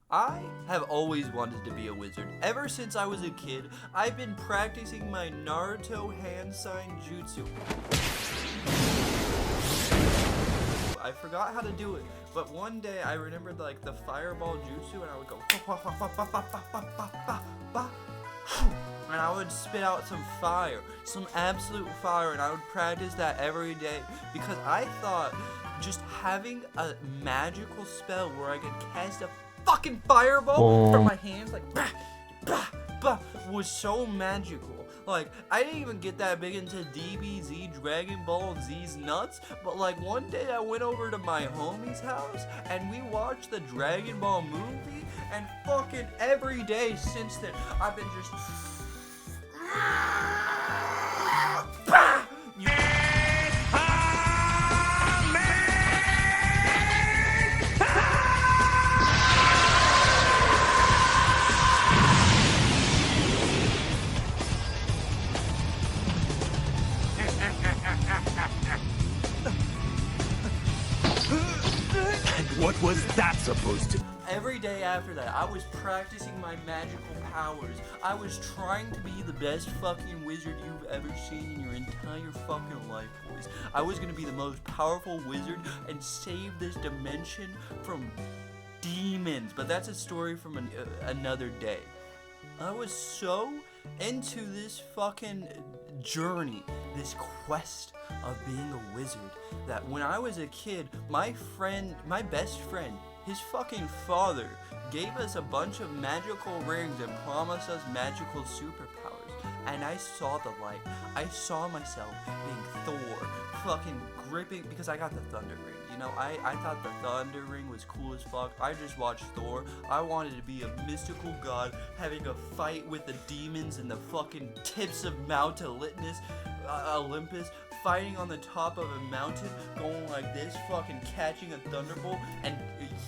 I have always wanted to be a wizard. Ever since I was a kid, I've been practicing my Naruto hand sign jutsu. I forgot how to do it, but one day I remembered like the fireball jutsu and I would go and I would spit out some fire, some absolute fire, and I would practice that every day because I thought just having a magical spell where I could cast a fucking fireball from my hands like bah, bah, bah, was so magical. Like, I didn't even get that big into DBZ, Dragon Ball Z's nuts, but like one day I went over to my homie's house and we watched the Dragon Ball movie, and fucking every day since then I've been just What was that supposed to be? Every day after that, I was practicing my magical powers. I was trying to be the best fucking wizard you've ever seen in your entire fucking life, boys. I was gonna be the most powerful wizard and save this dimension from demons. But that's a story from another day. I was so into this fucking journey, this quest of being a wizard, that when I was a kid, my best friend, his fucking father gave us a bunch of magical rings and promised us magical superpowers. And I saw the light. I saw myself being Thor, fucking gripping, because I got the thunder ring. You know, I thought the thunder ring was cool as fuck. I just watched Thor. I wanted to be a mystical god having a fight with the demons and the fucking tips of Mount Olympus, fighting on the top of a mountain, going like this, fucking catching a thunderbolt and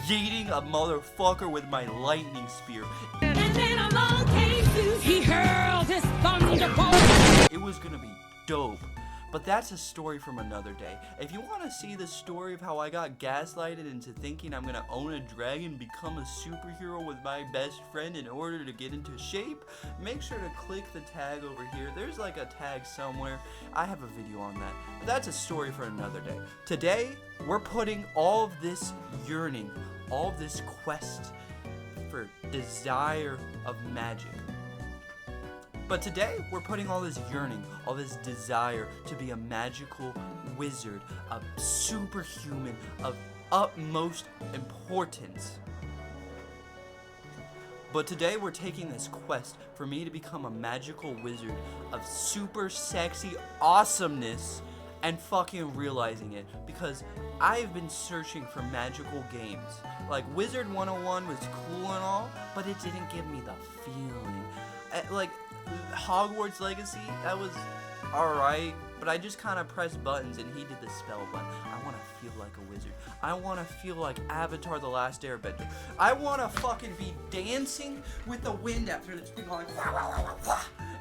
yeeting a motherfucker with my lightning spear. And then along came Zeus. He hurled his thunderbolt. It was gonna be dope. But that's a story from another day. If you want to see the story of how I got gaslighted into thinking I'm gonna own a dragon, become a superhero with my best friend in order to get into shape, make sure to click the tag over here. There's like a tag somewhere. I have a video on that. But that's a story for another day. Today, we're putting all of this yearning, all of this quest for desire of magic. But today, we're putting all this yearning, all this desire to be a magical wizard, a superhuman of utmost importance. But today, we're taking this quest for me to become a magical wizard of super sexy awesomeness and fucking realizing it, because I've been searching for magical games. Like, Wizard 101 was cool and all, but it didn't give me the feeling. Like, Hogwarts Legacy, that was alright, but I just kind of pressed buttons and he did the spell button. I want to feel like a wizard. I want to feel like Avatar: The Last Airbender. I want to fucking be dancing with the wind after this big like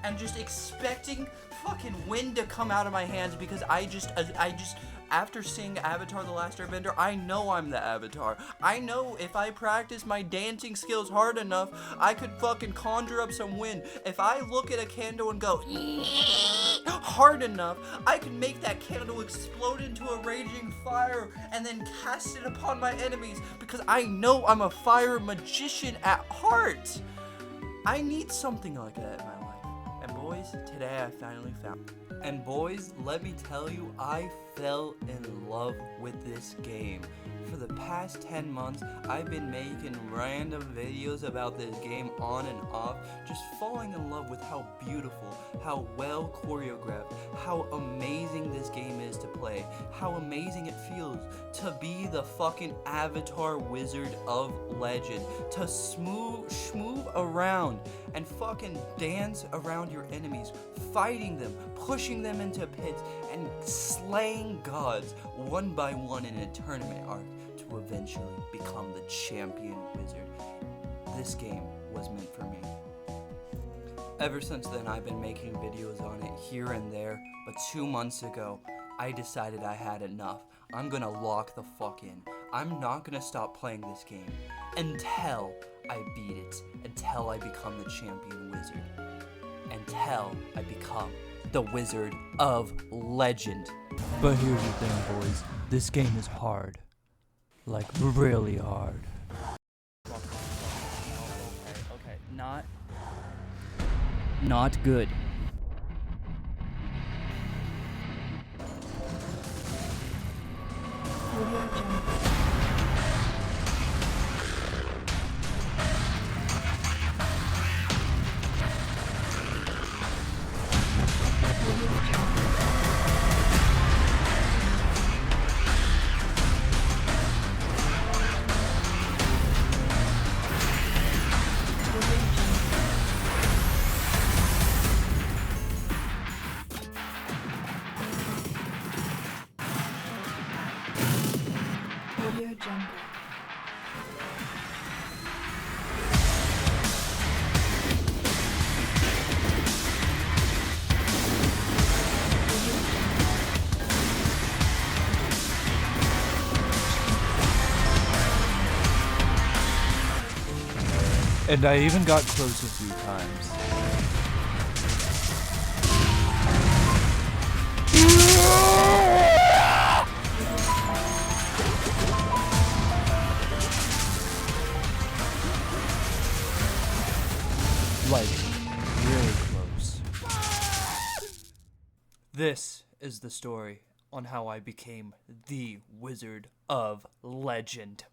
and just expecting fucking wind to come out of my hands, because I just after seeing Avatar: The Last Airbender, I know I'm the Avatar. I know if I practice my dancing skills hard enough, I could fucking conjure up some wind. If I look at a candle and go hard enough, I can make that candle explode into a raging fire and then cast it upon my enemies, because I know I'm a fire magician at heart. I need something like that in my life. And boys, today I finally found it. And boys, let me tell you, I fell in love with this game. For the past 10 months, I've been making random videos about this game on and off, just falling in love with how beautiful, how well choreographed, how amazing this game is to play, how amazing it feels to be the fucking Avatar Wizard of Legend, to schmoove around and fucking dance around your enemies, fighting them, pushing them into pits, and slaying gods one by one in a tournament arc to eventually become the champion wizard. This game was meant for me. Ever since then, I've been making videos on it here and there, but 2 months ago, I decided I had enough. I'm gonna lock the fuck in. I'm not gonna stop playing this game until I beat it until I become the champion wizard. Until I become the Wizard of Legend. But here's the thing, boys. This game is hard. Like, really hard. Okay. Not good. Audio Jungle. And I even got close a few times. Like, really close. This is the story on how I became the Wizard of Legend.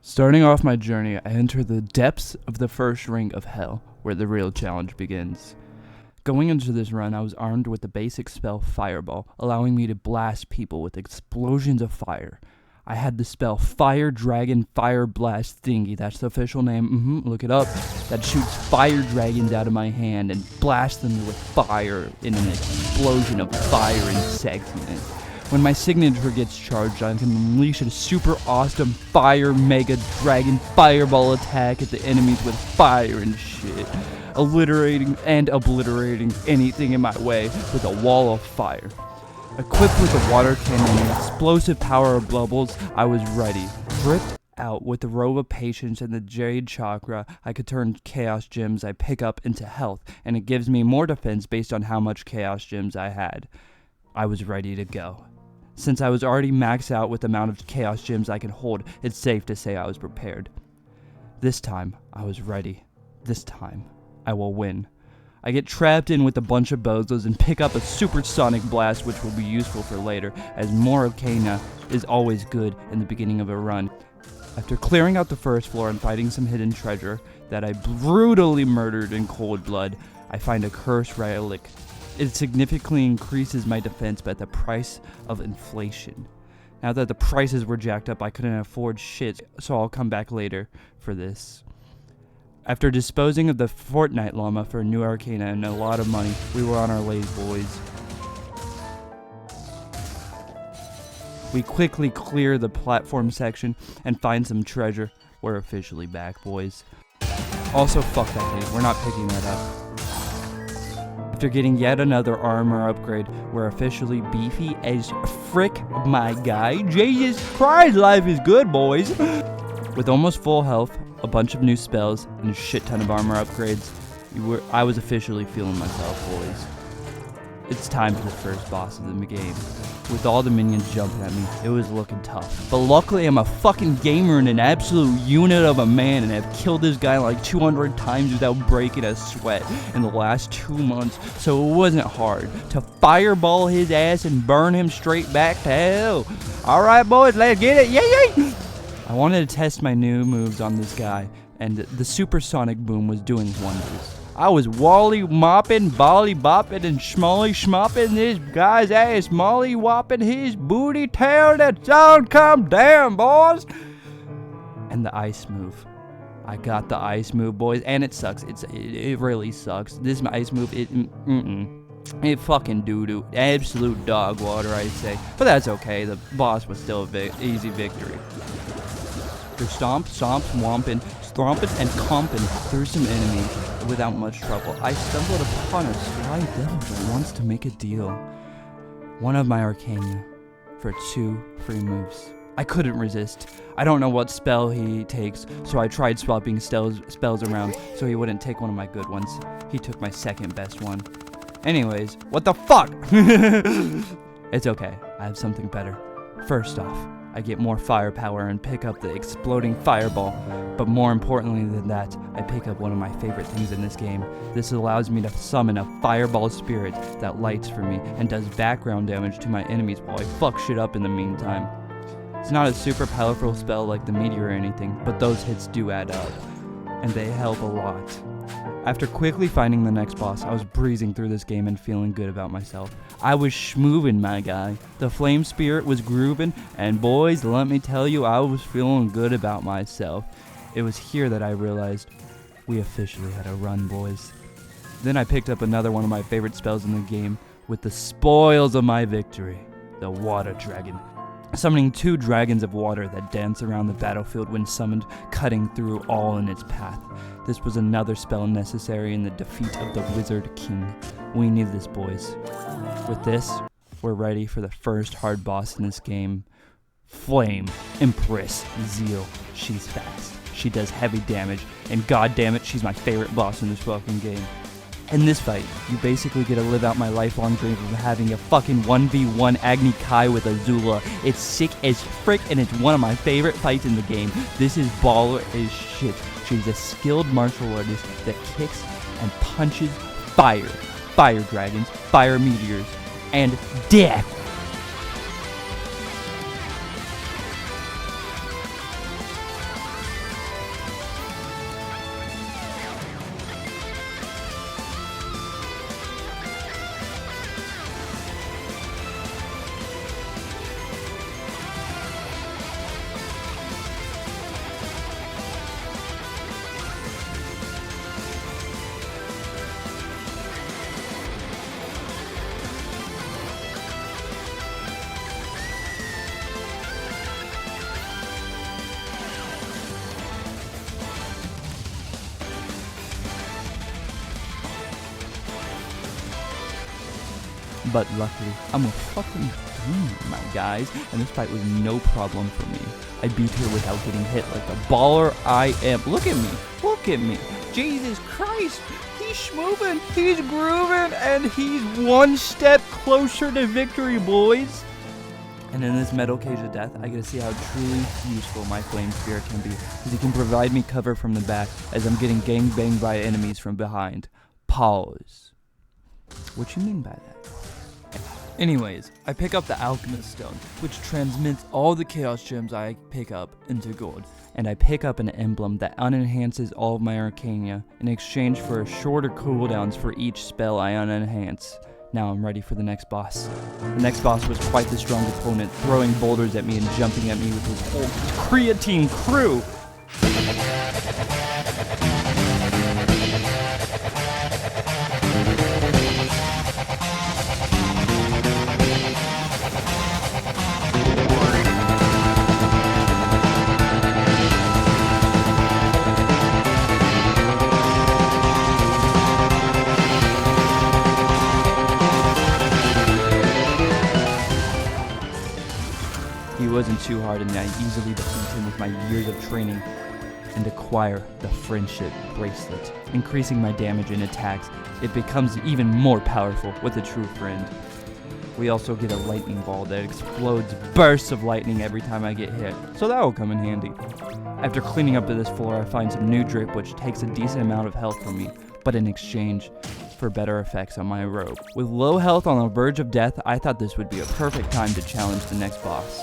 Starting off my journey, I enter the depths of the first ring of hell, where the real challenge begins. Going into this run, I was armed with the basic spell Fireball, allowing me to blast people with explosions of fire. I had the spell Fire Dragon Fire Blast Thingy, that's the official name, look it up, that shoots fire dragons out of my hand and blasts them with fire in an explosion of fire and sexiness. When my signature gets charged, I can unleash a super awesome fire mega dragon fireball attack at the enemies with fire and shit, obliterating anything in my way with a wall of fire. Equipped with a water cannon and explosive power of bubbles, I was ready. Dripped out with the robe of patience and the jade chakra, I could turn chaos gems I pick up into health, and it gives me more defense based on how much chaos gems I had. I was ready to go. Since I was already maxed out with the amount of chaos gems I can hold, it's safe to say I was prepared. This time, I was ready. This time, I will win. I get trapped in with a bunch of bozos and pick up a supersonic blast, which will be useful for later, as more arcana is always good in the beginning of a run. After clearing out the first floor and fighting some hidden treasure that I brutally murdered in cold blood, I find a cursed relic. It significantly increases my defense, but at the price of inflation. Now that the prices were jacked up, I couldn't afford shit, so I'll come back later for this. After disposing of the Fortnite llama for a new arcana and a lot of money, we were on our way, boys. We quickly clear the platform section and find some treasure. We're officially back, boys. Also, fuck that thing. We're not picking that up. After getting yet another armor upgrade, we're officially beefy as frick, my guy. Jesus Christ, life is good, boys. With almost full health, a bunch of new spells, and a shit ton of armor upgrades, I was officially feeling myself, boys. It's time for the first boss of the game. With all the minions jumping at me, it was looking tough. But luckily, I'm a fucking gamer and an absolute unit of a man, and I've killed this guy like 200 times without breaking a sweat in the last 2 months, so it wasn't hard to fireball his ass and burn him straight back to hell. Alright, boys, let's get it. Yay! I wanted to test my new moves on this guy, and the supersonic boom was doing wonders. I was wally mopping, bolly bopping, and schmolly schmopping this guy's ass, molly whopping his booty tail. That sound come down, boys. And the ice move. I got the ice move, boys, and it sucks. It really sucks. This ice move, it fucking doo-doo. Absolute dog water, I'd say. But that's okay. The boss was still a easy victory. After stomp, womping, stomping and comping through some enemies without much trouble. I stumbled upon a sly devil that wants to make a deal. One of my Arcana for 2 free moves. I couldn't resist. I don't know what spell he takes, so I tried swapping spells around so he wouldn't take one of my good ones. He took my second best one. Anyways, what the fuck? It's okay, I have something better. First off, I get more firepower and pick up the exploding fireball, but more importantly than that, I pick up one of my favorite things in this game. This allows me to summon a fireball spirit that lights for me and does background damage to my enemies while I fuck shit up in the meantime. It's not a super powerful spell like the meteor or anything, but those hits do add up, and they help a lot. After quickly finding the next boss, I was breezing through this game and feeling good about myself. I was schmoovin', my guy. The flame spirit was grooving, and boys, let me tell you, I was feeling good about myself. It was here that I realized we officially had a run, boys. Then I picked up another one of my favorite spells in the game with the spoils of my victory, the water dragon. Summoning 2 dragons of water that dance around the battlefield when summoned, cutting through all in its path. This was another spell necessary in the defeat of the Wizard King. We need this, boys. With this, we're ready for the first hard boss in this game. Flame Empress Zeal. She's fast. She does heavy damage, and goddammit, she's my favorite boss in this fucking game. In this fight, you basically get to live out my lifelong dream of having a fucking 1v1 Agni Kai with Azula. It's sick as frick, and it's one of my favorite fights in the game. This is baller as shit. She's a skilled martial artist that kicks and punches fire. Fire dragons, fire meteors, and death. But luckily, I'm a fucking demon, my guys, and this fight was no problem for me. I beat her without getting hit like the baller I am. Look at me, look at me. Jesus Christ, he's schmoovin', he's grooving, and he's one step closer to victory, boys. And in this metal cage of death, I get to see how truly useful my flame spirit can be, because he can provide me cover from the back as I'm getting gangbanged by enemies from behind. Pause. What you mean by that? Anyways, I pick up the Alchemist Stone, which transmits all the Chaos Gems I pick up into gold, and I pick up an emblem that unenhances all of my Arcana in exchange for shorter cooldowns for each spell I unenhance. Now I'm ready for the next boss. The next boss was quite the strong opponent, throwing boulders at me and jumping at me with his whole creatine crew. He wasn't too hard, and I easily defeat him with my years of training and acquire the Friendship Bracelet. Increasing my damage and attacks, it becomes even more powerful with a true friend. We also get a lightning ball that explodes bursts of lightning every time I get hit, so that will come in handy. After cleaning up to this floor, I find some new drip which takes a decent amount of health from me, but in exchange for better effects on my robe. With low health on the verge of death, I thought this would be a perfect time to challenge the next boss.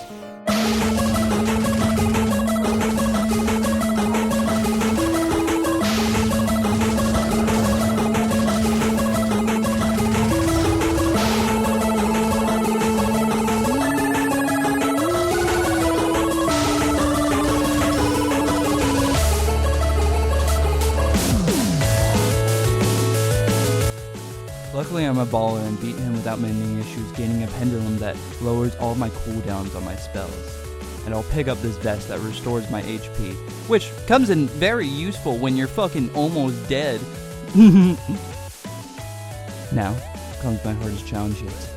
Luckily, I'm a baller and beat him without many issues, gaining a pendulum that lowers all my cooldowns on my spells. and I'll pick up this vest that restores my HP, which comes in very useful when you're fucking almost dead. Now comes my hardest challenge yet.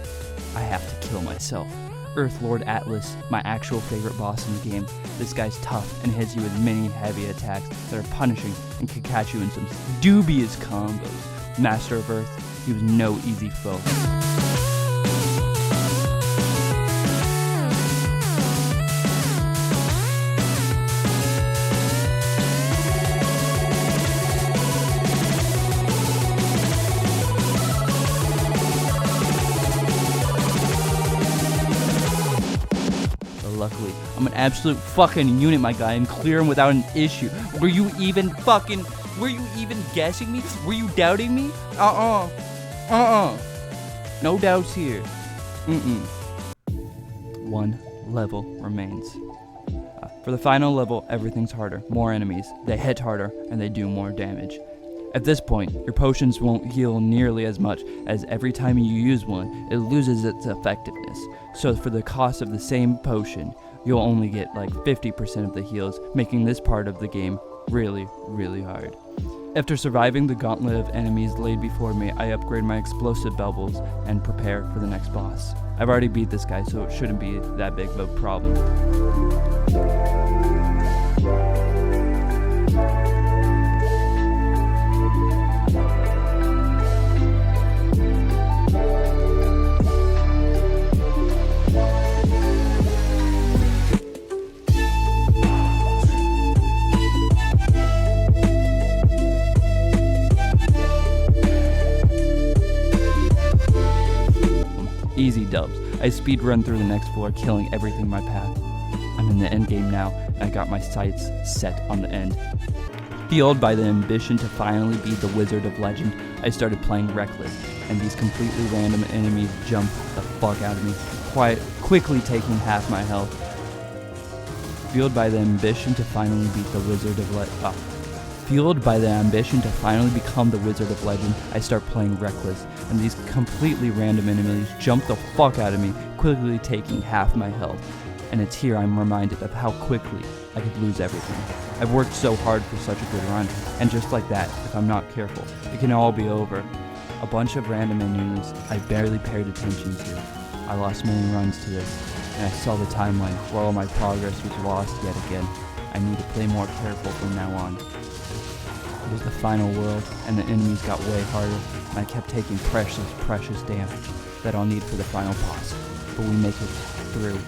I have to kill myself. Earth Lord Atlas, my actual favorite boss in the game. This guy's tough and hits you with many heavy attacks that are punishing and can catch you in some dubious combos. Master of Earth, he was no easy foe. Luckily, I'm an absolute fucking unit, my guy, and clear him without an issue. Were you even guessing me? Were you doubting me? No doubts here. One level remains. For the final level, everything's harder. More enemies, they hit harder, and they do more damage. At this point, your potions won't heal nearly as much, as every time you use one, it loses its effectiveness. So for the cost of the same potion, you'll only get like 50% of the heals, making this part of the game really, really hard. After surviving the gauntlet of enemies laid before me, I upgrade my explosive bubbles and prepare for the next boss. I've already beat this guy, so it shouldn't be that big of a problem. Easy dubs. I speed run through the next floor, killing everything in my path. I'm in the end game now, and I got my sights set on the end. Fueled by the ambition to finally beat the Wizard of Legend, I started playing reckless, and these completely random enemies jumped the fuck out of me, quickly taking half my health. Fueled by the ambition to finally beat the Wizard of Legend. Fueled by the ambition to finally become the Wizard of Legend, I start playing reckless, and these completely random enemies jump the fuck out of me, quickly taking half my health. And it's here I'm reminded of how quickly I could lose everything. I've worked so hard for such a good run, and just like that, if I'm not careful, it can all be over. A bunch of random enemies I barely paid attention to. I lost many runs to this, and I saw the timeline where all my progress was lost yet again. I need to play more careful from now on. It was the final world, and the enemies got way harder, and I kept taking precious damage that I'll need for the final boss. But we make it through.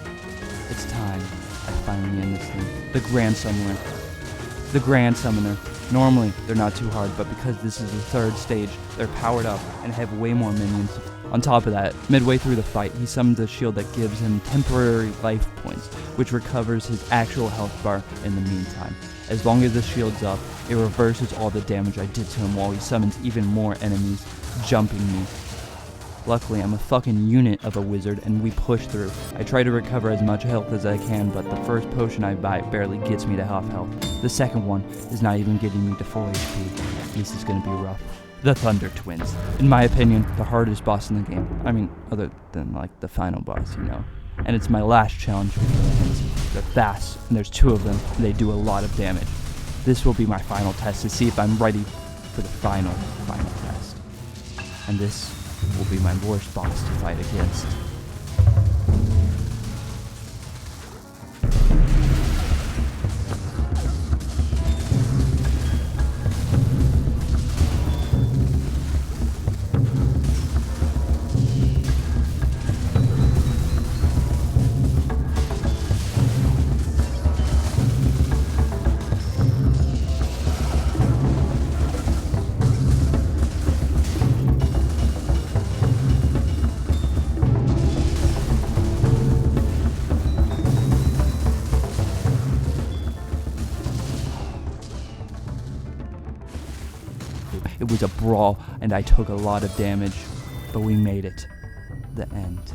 It's time I finally end this thing. The Grand Summoner. Normally, they're not too hard, but because this is the third stage, they're powered up and have way more minions. On top of that, midway through the fight, he summons a shield that gives him temporary life points, which recovers his actual health bar in the meantime. As long as the shield's up, it reverses all the damage I did to him while he summons even more enemies, jumping me. Luckily, I'm a fucking unit of a wizard, and we push through. I try to recover as much health as I can, but the first potion I buy barely gets me to half health. The second one is not even getting me to full HP. This is gonna be rough. The Thunder Twins. In my opinion, the hardest boss in the game. I mean, other than like the final boss, you know. And it's my last challenge with the twins. They're fast, and there's two of them, and they do a lot of damage. This will be my final test to see if I'm ready for the final test. And this will be my worst boss to fight against. It was a brawl, and I took a lot of damage, but we made it. The end.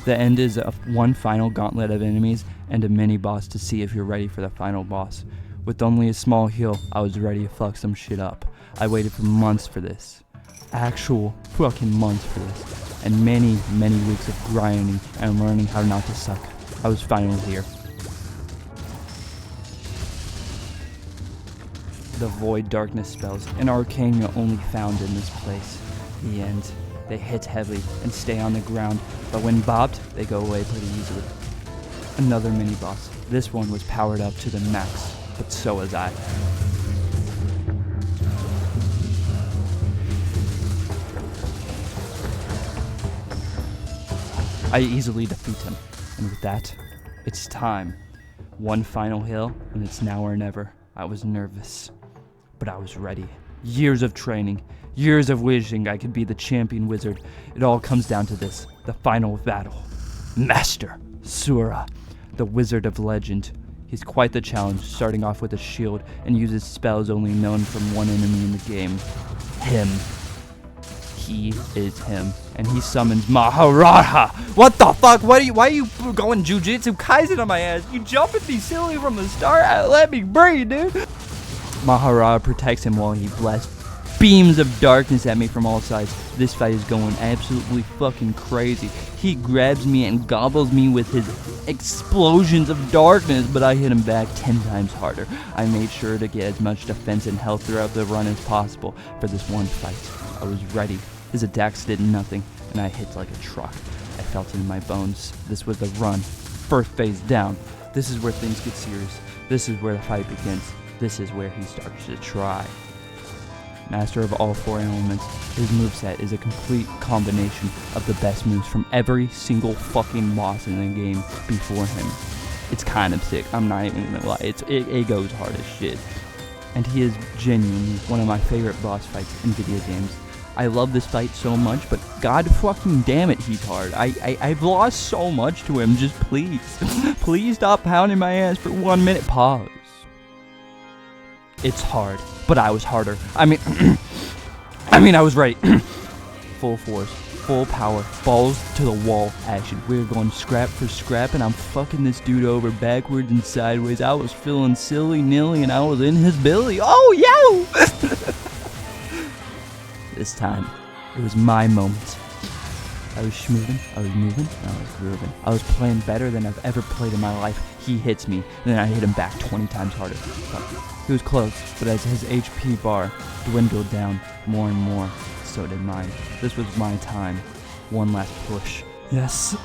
The end is one final gauntlet of enemies and a mini-boss to see if you're ready for the final boss. With only a small heal, I was ready to fuck some shit up. I waited for months for this. Actual fucking months for this. and many, many weeks of grinding and learning how not to suck, I was finally here. The void darkness spells, an arcane you're only found in this place. The end. They hit heavily and stay on the ground, but when bopped, they go away pretty easily. Another mini-boss. This one was powered up to the max, but so was I. I easily defeat him, and with that, it's time. One final hill, and it's now or never. I was nervous, but I was ready. Years of training, years of wishing I could be the champion wizard. It all comes down to this, the final battle. Master Youre, the wizard of legend. He's quite the challenge, starting off with a shield and uses spells only known from one enemy in the game. Him. He is him, and he summons Maharaja. What the fuck? Why are you going Jujutsu Kaisen on my ass? You jumping me silly from the start? Let me breathe, dude. Maharaja protects him while he blasts beams of darkness at me from all sides. This fight is going absolutely fucking crazy. He grabs me and gobbles me with his explosions of darkness, but I hit him back 10 times harder. I made sure to get as much defense and health throughout the run as possible for this one fight. I was ready. His attacks did nothing, and I hit like a truck. I felt it in my bones. This was the run. First phase down. This is where things get serious. This is where the fight begins. This is where he starts to try. Master of all four elements, his moveset is a complete combination of the best moves from every single fucking boss in the game before him. It's kind of sick, I'm not even gonna lie, it goes hard as shit. And he is genuinely one of my favorite boss fights in video games. I love this fight so much, but god fucking damn it, he's hard. I've lost so much to him, just please. Please stop pounding my ass for 1 minute, pause. It's hard, but I was harder. I mean, I was ready. Full force, full power, balls to the wall action. We're going scrap for scrap, and I'm fucking this dude over backwards and sideways. I was feeling silly-nilly, and I was in his billy. Oh, yo! This time, it was my moment. I was schmoving, I was moving, and I was grooving. I was playing better than I've ever played in my life. He hits me, and then I hit him back 20 times harder. He was close, but as his HP bar dwindled down more and more, so did mine. This was my time. One last push. Yes.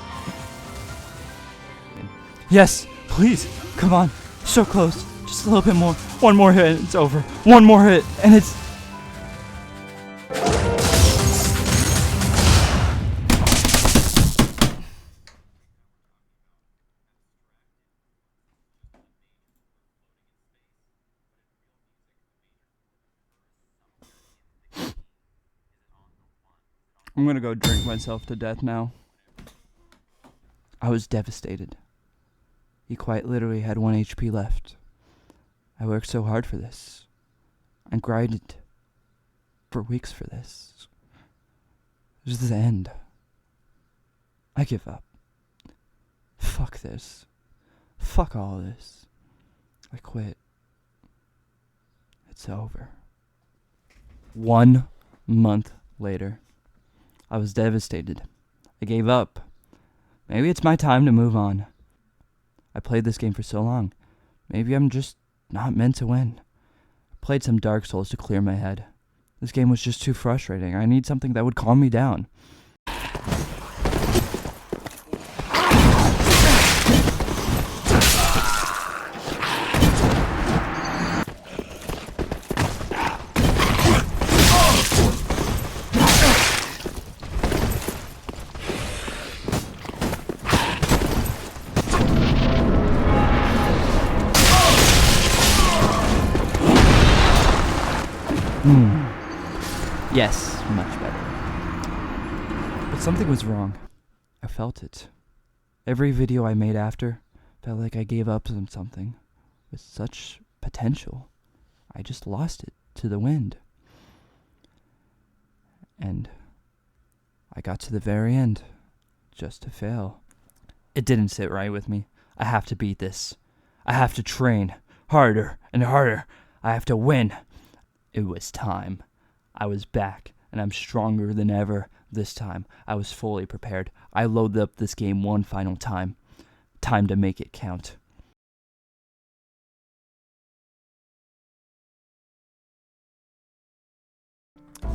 Yes, please, come on. So close. Just a little bit more. One more hit, and it's over. One more hit, and it's... I'm gonna go drink myself to death now. I was devastated. He quite literally had 1 HP left. I worked so hard for this. I grinded for weeks for this. This is the end. I give up. Fuck this. Fuck all this. I quit. It's over. 1 month later. I was devastated. I gave up. Maybe it's my time to move on. I played this game for so long. Maybe I'm just not meant to win. I played some Dark Souls to clear my head. This game was just too frustrating. I need something that would calm me down. Yes, much better. But something was wrong. I felt it. Every video I made after felt like I gave up on something with such potential. I just lost it to the wind. And I got to the very end, just to fail. It didn't sit right with me. I have to beat this. I have to train harder and harder. I have to win. It was time. I was back. and I'm stronger than ever this time. I was fully prepared. I loaded up this game one final time. Time to make it count.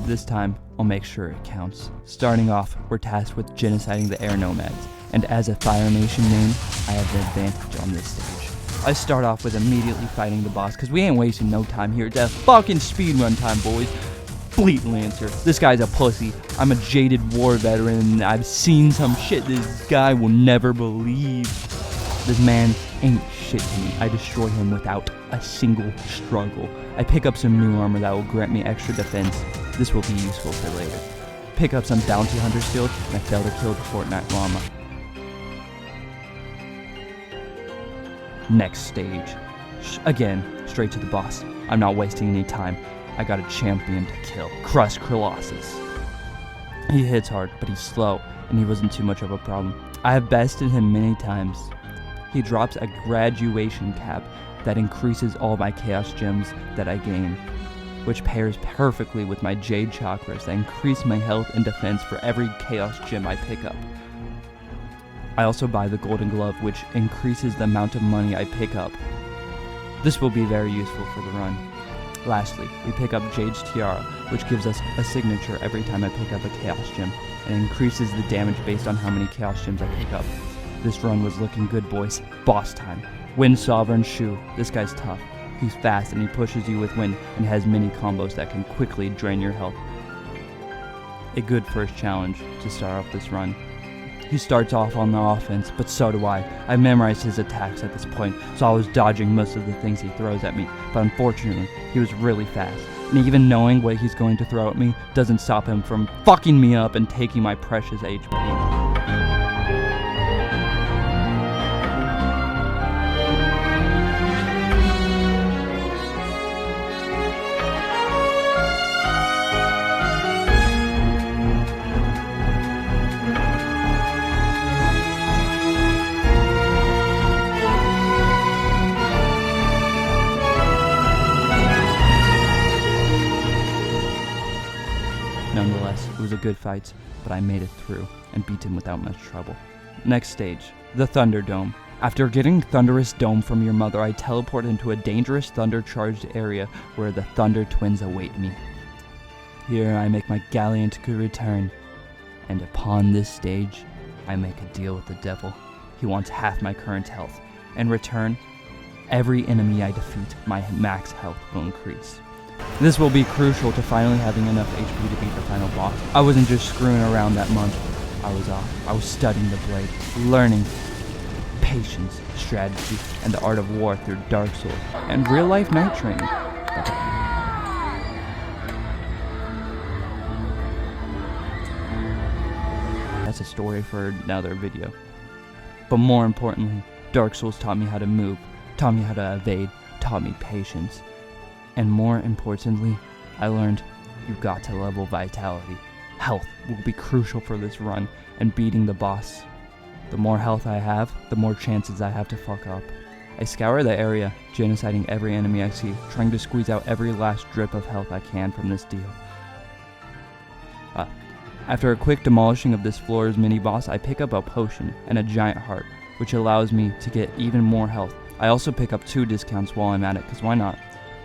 This time, I'll make sure it counts. Starting off, we're tasked with genociding the air nomads, and as a Fire Nation main, I have the advantage on this stage. I start off with immediately fighting the boss, because we ain't wasting no time here. It's a fucking speedrun time, boys. Fleet Lancer. This guy's a pussy. I'm a jaded war veteran, and I've seen some shit this guy will never believe. This man ain't shit to me. I destroy him without a single struggle. I pick up some new armor that will grant me extra defense. This will be useful for later. Pick up some bounty hunter skills, and I fail to kill the Fortnite llama. Next stage. Again, straight to the boss. I'm not wasting any time. I got a champion to kill. Crust Colossus. He hits hard, but he's slow, and he wasn't too much of a problem. I have bested him many times. He drops a graduation cap that increases all my chaos gems that I gain, which pairs perfectly with my jade chakras that increase my health and defense for every chaos gem I pick up. I also buy the golden glove, which increases the amount of money I pick up. This will be very useful for the run. Lastly, we pick up Jade's tiara, which gives us a signature every time I pick up a chaos gem, and increases the damage based on how many chaos gems I pick up. This run was looking good, boys. Boss time. Wind Sovereign Shu. This guy's tough. He's fast and he pushes you with wind and has many combos that can quickly drain your health. A good first challenge to start off this run. He starts off on the offense, but so do I. I memorized his attacks at this point, so I was dodging most of the things he throws at me, but unfortunately, he was really fast. And even knowing what he's going to throw at me doesn't stop him from fucking me up and taking my precious HP. Nonetheless, it was a good fight, but I made it through and beat him without much trouble. Next stage, the Thunderdome. After getting Thunderous Dome from your mother, I teleport into a dangerous thunder-charged area where the Thunder Twins await me. Here I make my gallant return, and upon this stage, I make a deal with the devil. He wants half my current health. In return, every enemy I defeat, my max health will increase. This will be crucial to finally having enough HP to beat the final boss. I wasn't just screwing around that month. I was off. I was studying the blade, learning patience, strategy, and the art of war through Dark Souls and real-life night training. That's a story for another video. But more importantly, Dark Souls taught me how to move, taught me how to evade, taught me patience. And more importantly, I learned you've got to level vitality. Health will be crucial for this run and beating the boss. The more health I have, the more chances I have to fuck up. I scour the area, genociding every enemy I see, trying to squeeze out every last drip of health I can from this deal. After a quick demolishing of this floor's mini-boss, I pick up a potion and a giant heart, which allows me to get even more health. I also pick up 2 discounts while I'm at it, because why not?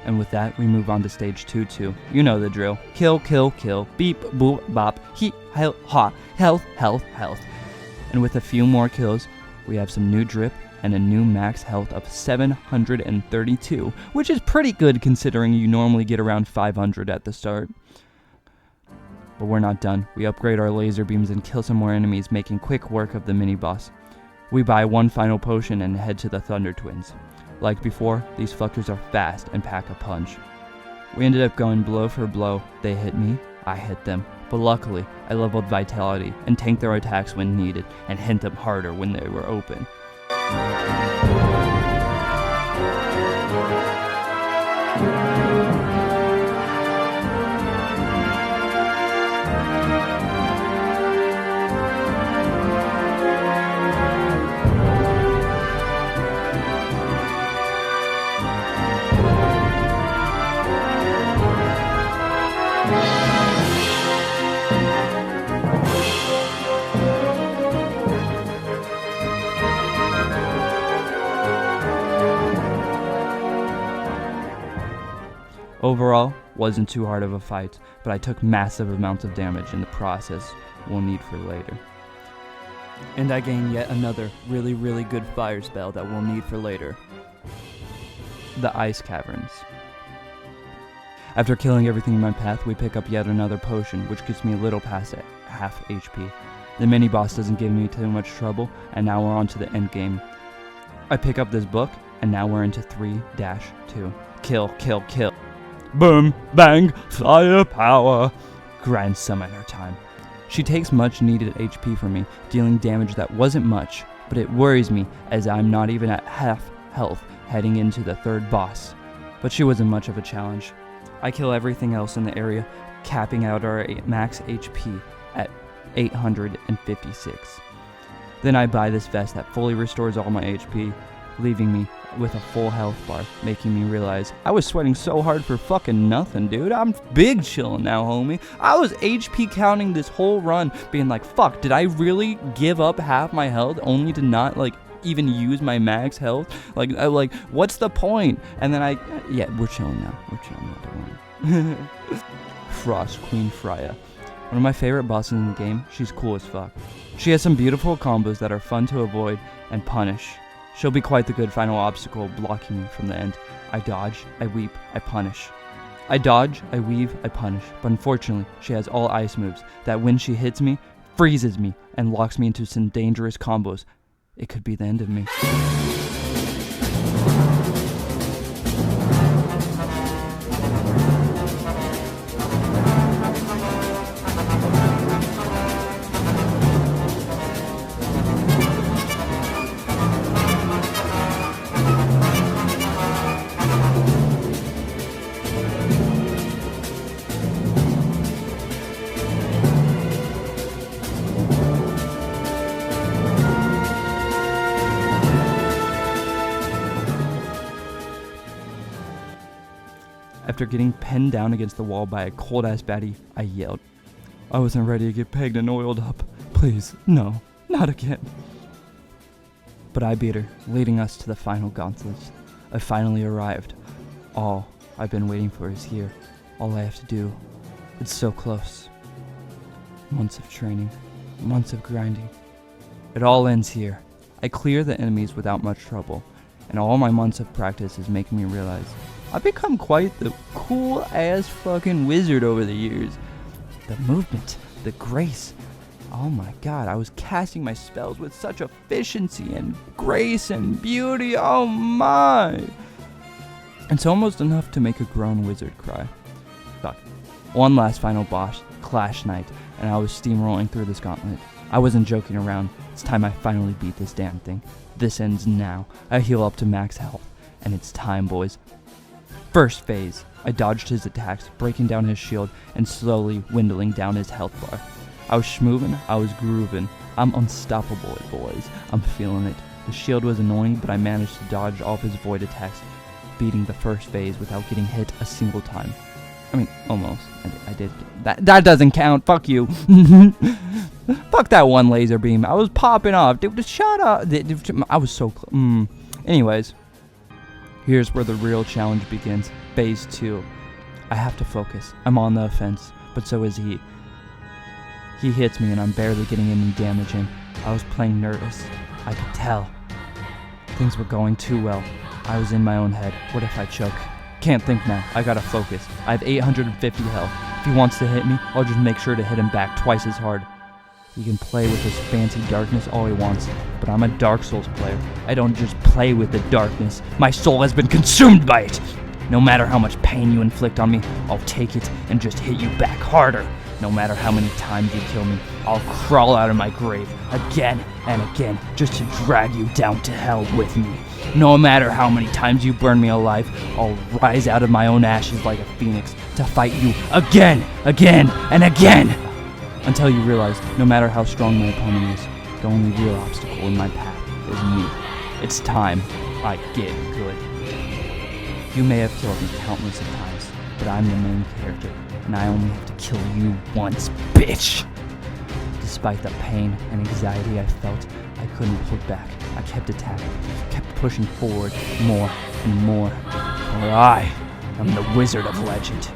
And with that, we move on to stage 2-2. You know the drill. Kill, kill, kill. Beep, boop, bop. He, health, ha. Health, health, health. And with a few more kills, we have some new drip and a new max health of 732, which is pretty good considering you normally get around 500 at the start. But we're not done. We upgrade our laser beams and kill some more enemies, making quick work of the mini-boss. We buy one final potion and head to the Thunder Twins. Like before, these fuckers are fast and pack a punch. We ended up going blow for blow. They hit me, I hit them. But luckily, I leveled Vitality and tanked their attacks when needed and hit them harder when they were open. Overall, wasn't too hard of a fight, but I took massive amounts of damage in the process we'll need for later. And I gained yet another really good fire spell that we'll need for later. The Ice Caverns. After killing everything in my path, we pick up yet another potion, which gets me a little past at half HP. The mini-boss doesn't give me too much trouble, and now we're on to the end game. I pick up this book, and now we're into 3-2. Kill, kill, kill. Boom, bang, firepower. Grand Summoner time. She takes much needed HP from me, dealing damage that wasn't much, but it worries me as I'm not even at half health heading into the third boss. But she wasn't much of a challenge. I kill everything else in the area, capping out our max HP at 856. Then I buy this vest that fully restores all my HP, leaving me with a full health bar, making me realize I was sweating so hard for fucking nothing, dude. I'm big chillin' now, homie. I was HP counting this whole run, being like, fuck, did I really give up half my health only to not, even use my max health? What's the point? And then yeah, we're chilling now. Don't worry. Frost Queen Freya. One of my favorite bosses in the game. She's cool as fuck. She has some beautiful combos that are fun to avoid and punish. She'll be quite the good final obstacle, blocking me from the end. I dodge, I weep, I punish. I dodge, I weave, I punish. But unfortunately, she has all ice moves that when she hits me, freezes me, and locks me into some dangerous combos. It could be the end of me. After getting pinned down against the wall by a cold-ass baddie, I yelled. I wasn't ready to get pegged and oiled up. Please, no, not again. But I beat her, leading us to the final gauntlet. I finally arrived. All I've been waiting for is here. All I have to do. It's so close. Months of training, months of grinding. It all ends here. I clear the enemies without much trouble, and all my months of practice is making me realize I've become quite the cool-ass fucking wizard over the years. The movement, the grace. Oh my god, I was casting my spells with such efficiency and grace and beauty. Oh my! It's almost enough to make a grown wizard cry. Fuck. One last final boss, Clash Night, and I was steamrolling through this gauntlet. I wasn't joking around. It's time I finally beat this damn thing. This ends now. I heal up to max health, and it's time, boys. First phase, I dodged his attacks, breaking down his shield and slowly dwindling down his health bar. I was schmoovin', I was groovin'. I'm unstoppable, boys. I'm feeling it. The shield was annoying, but I managed to dodge all of his void attacks, beating the first phase without getting hit a single time. I mean, almost. I did. That doesn't count. Fuck you. Fuck that one laser beam. I was popping off. Dude, shut up. I was so close. Anyways. Here's where the real challenge begins. Phase 2. I have to focus. I'm on the offense, but so is he. He hits me and I'm barely getting any damage in. I was playing nervous. I could tell. Things were going too well. I was in my own head. What if I choke? Can't think now. I gotta focus. I have 850 health. If he wants to hit me, I'll just make sure to hit him back twice as hard. He can play with his fancy darkness all he wants, but I'm a Dark Souls player. I don't just play with the darkness. My soul has been consumed by it. No matter how much pain you inflict on me, I'll take it and just hit you back harder. No matter how many times you kill me, I'll crawl out of my grave again and again just to drag you down to hell with me. No matter how many times you burn me alive, I'll rise out of my own ashes like a phoenix to fight you again, and again. Until you realize, no matter how strong my opponent is, the only real obstacle in my path is me. It's time I get good. You may have killed me countless of times, but I'm the main character, and I only have to kill you once, bitch! Despite the pain and anxiety I felt, I couldn't hold back. I kept attacking, kept pushing forward more and more, for I I'm the Wizard of Legend.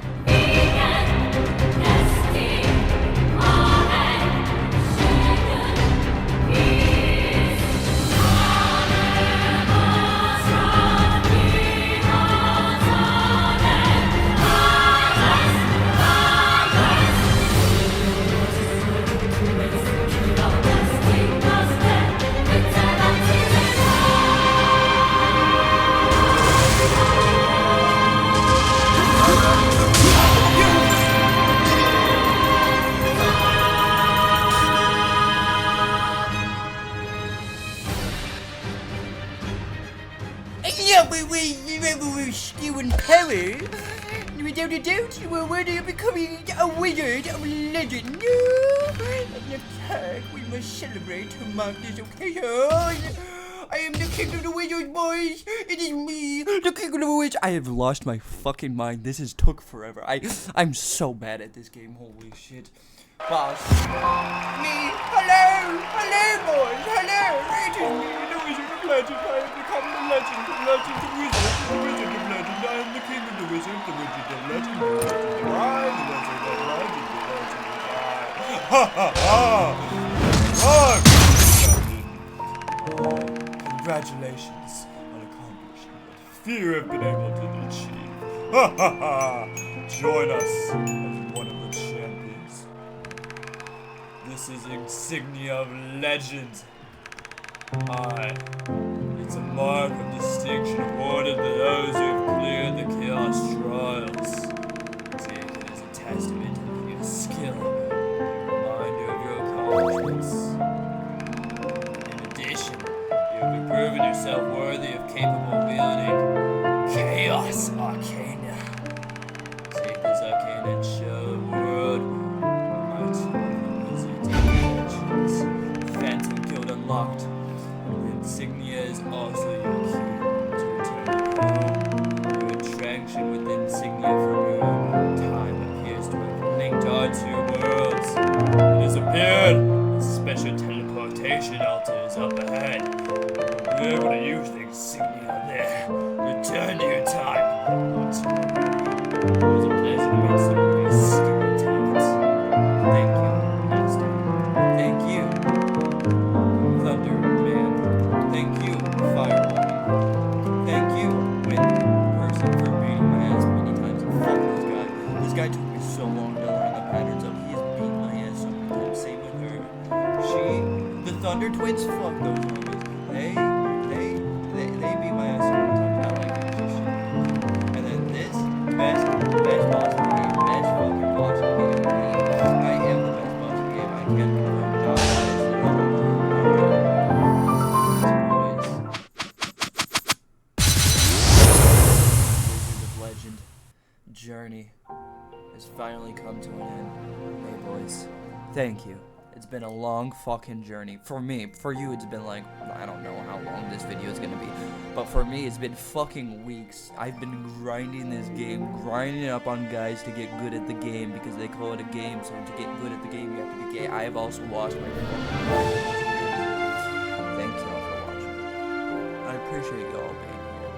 Yeah, we remember we were skewing power. Without a doubt, you were worthy of becoming a wizard of legend. And attack, we must celebrate to mark this occasion. I am the king of the wizards, boys. It is me, the king of the wizards. I have lost my fucking mind. This has took forever. I'm so bad at this game. Holy shit. Boss. Me. Hello, boys. Hello. It is me, the wizard of legend. I have become the legend of legend, the wizard of legend. I am the king of the wizard, the wizard of legend, the legend of I, the legend of legend, the legend of I. Ha ha ha! Congratulations on accomplishing what few have been able to achieve. Ha ha ha! Join us as one of the champions. This is insignia of legend. It's a mark of distinction awarded to those who have cleared the Chaos Trials. Take it as a testament of your skill, a reminder of your accomplishments. In addition, you have proven yourself worthy of capable wielding Chaos Arcana. Take this arcana and show the world might of the wizards and legends. Phantom Guild unlocked. Insignia is also your key to returning home. Your attraction with insignia from your own time appears to have linked our two worlds. It has appeared. A special teleportation altar is up ahead. You'll be able to use the insignia there. Return to your time. It was a pleasure to meet some of these skilled talents. Thank you, Master. Thank you, Thunder Man. Thank you, Firewoman. Thank you, Wind Person, for beating my ass many times. Fuck this guy. This guy took me so long to learn the patterns of. He has beat my ass so many times. Same with her. The Thunder Twins, fuck those homies. They beat my ass so many times. I like it. Just shit. And then this, best boss in the game. Best fucking boss in the game. I am the best boss in the game. I can't confirm it. Wizard of Legend journey has finally come to an end. Hey boys, thank you. It's been a long fucking journey. For me, for you it's been like, I don't know how long this video is gonna be. But for me it's been fucking weeks. I've been grinding this game, grinding up on guys to get good at the game because they call it a game. So to get good at the game you have to be gay. I have also lost my fucking mind. Thank y'all for watching. I appreciate y'all being here.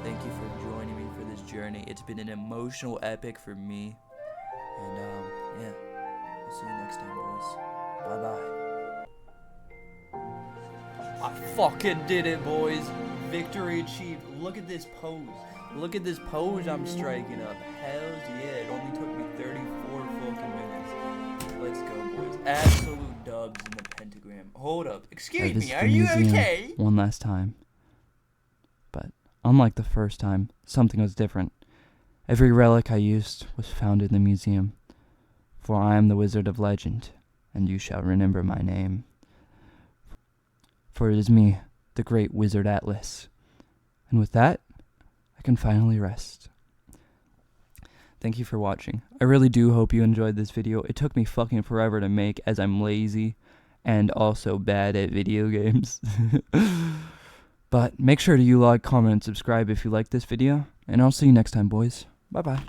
Thank you for joining me for this journey. It's been an emotional epic for me. And yeah. I'll see you next time, boys. Bye-bye. I fucking did it, boys. Victory achieved. Look at this pose. Look at this pose I'm striking up. Hells yeah. It only took me 34 fucking minutes. Let's go, boys. Absolute dubs in the pentagram. Hold up. Excuse me, are you okay? One last time. But unlike the first time, something was different. Every relic I used was found in the museum. For I am the Wizard of Legend, and you shall remember my name. For it is me, the great Wizard Atlas. And with that, I can finally rest. Thank you for watching. I really do hope you enjoyed this video. It took me fucking forever to make as I'm lazy and also bad at video games. But make sure to like, comment, and subscribe if you like this video. And I'll see you next time, boys. Bye-bye.